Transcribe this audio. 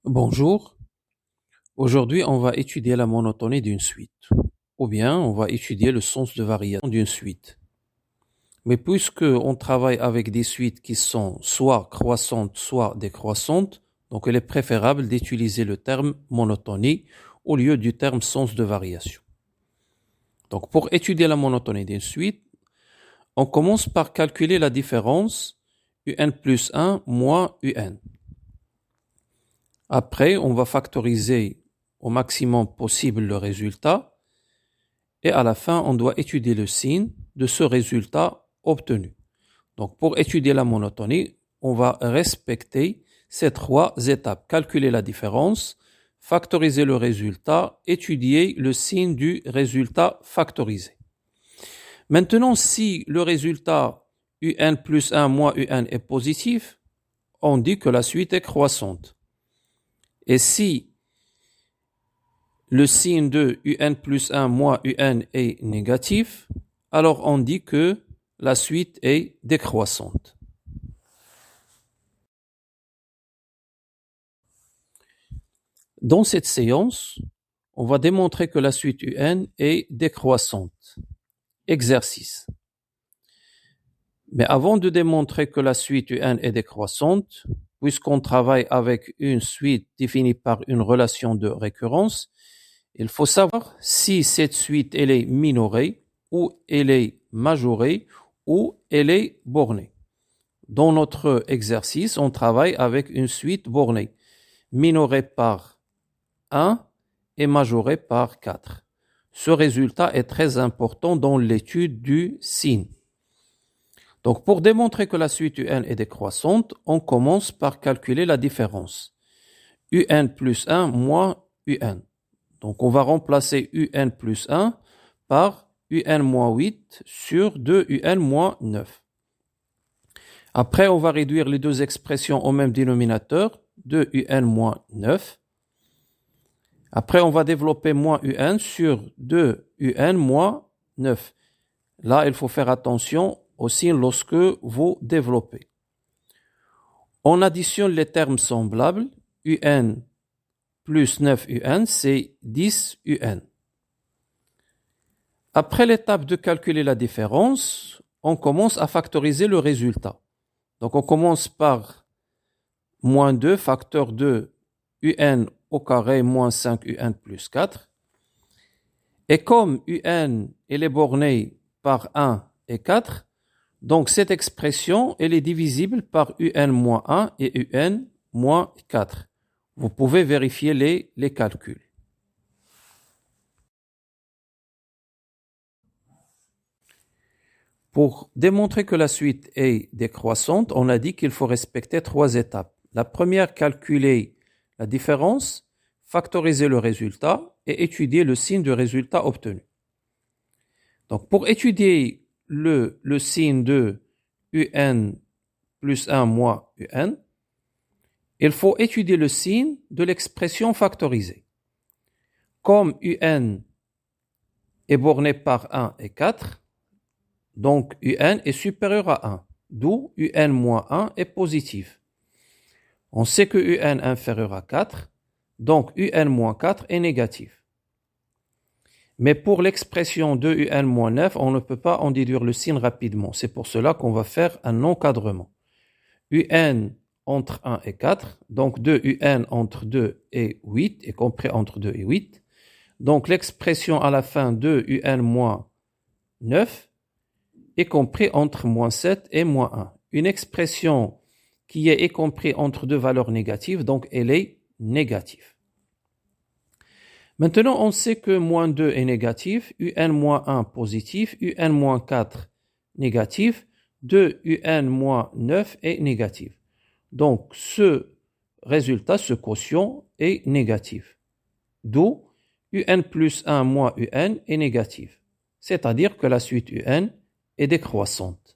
Bonjour, aujourd'hui on va étudier la monotonie d'une suite, ou bien on va étudier le sens de variation d'une suite. Mais puisque on travaille avec des suites qui sont soit croissantes, soit décroissantes, donc il est préférable d'utiliser le terme monotonie au lieu du terme sens de variation. Donc pour étudier la monotonie d'une suite, on commence par calculer la différence un plus 1 moins un. Après, on va factoriser au maximum possible le résultat et à la fin, on doit étudier le signe de ce résultat obtenu. Donc, pour étudier la monotonie, on va respecter ces trois étapes. Calculer la différence, factoriser le résultat, étudier le signe du résultat factorisé. Maintenant, si le résultat un plus 1 moins un est positif, on dit que la suite est croissante. Et si le signe de un plus 1 moins un est négatif, alors on dit que la suite est décroissante. Dans cette séance, on va démontrer que la suite un est décroissante. Exercice. Mais avant de démontrer que la suite un est décroissante, puisqu'on travaille avec une suite définie par une relation de récurrence, il faut savoir si cette suite elle est minorée, ou elle est majorée, ou elle est bornée. Dans notre exercice, on travaille avec une suite bornée, minorée par 1 et majorée par 4. Ce résultat est très important dans l'étude du signe. Donc, pour démontrer que la suite un est décroissante, on commence par calculer la différence. un plus 1 moins un. Donc, on va remplacer un plus 1 par un moins 8 sur 2 un moins 9. Après, on va réduire les deux expressions au même dénominateur, 2 un moins 9. Après, on va développer moins un sur 2 un moins 9. Là, il faut faire attention au signe lorsque vous développez. On additionne les termes semblables. Un plus 9 un, c'est 10 un. Après l'étape de calculer la différence, on commence à factoriser le résultat. Donc, on commence par moins 2, facteur de un au carré moins 5 un plus 4. Et comme un elle est bornée par 1 et 4, donc cette expression elle est divisible par un moins 1 et un moins 4. Vous pouvez vérifier les calculs. Pour démontrer que la suite est décroissante, on a dit qu'il faut respecter trois étapes. La première, calculer la différence, factoriser le résultat et étudier le signe du résultat obtenu. Donc, pour étudier le signe de un plus 1 moins un, il faut étudier le signe de l'expression factorisée. Comme un est borné par 1 et 4, donc un est supérieur à 1, d'où un moins 1 est positif. On sait que un inférieur à 4, donc un moins 4 est négatif. Mais pour l'expression de un moins 9, on ne peut pas en déduire le signe rapidement. C'est pour cela qu'on va faire un encadrement. Un entre 1 et 4, donc 2 un entre 2 et 8, est compris entre 2 et 8. Donc l'expression à la fin de un moins 9 est compris entre moins 7 et moins 1. Une expression qui est comprise entre deux valeurs négatives, donc elle est négative. Maintenant, on sait que moins 2 est négatif, un moins 1 positif, un moins 4 négatif, 2 un moins 9 est négatif. Donc, ce résultat, ce quotient est négatif. D'où un plus 1 moins un est négatif. C'est-à-dire que la suite un est décroissante.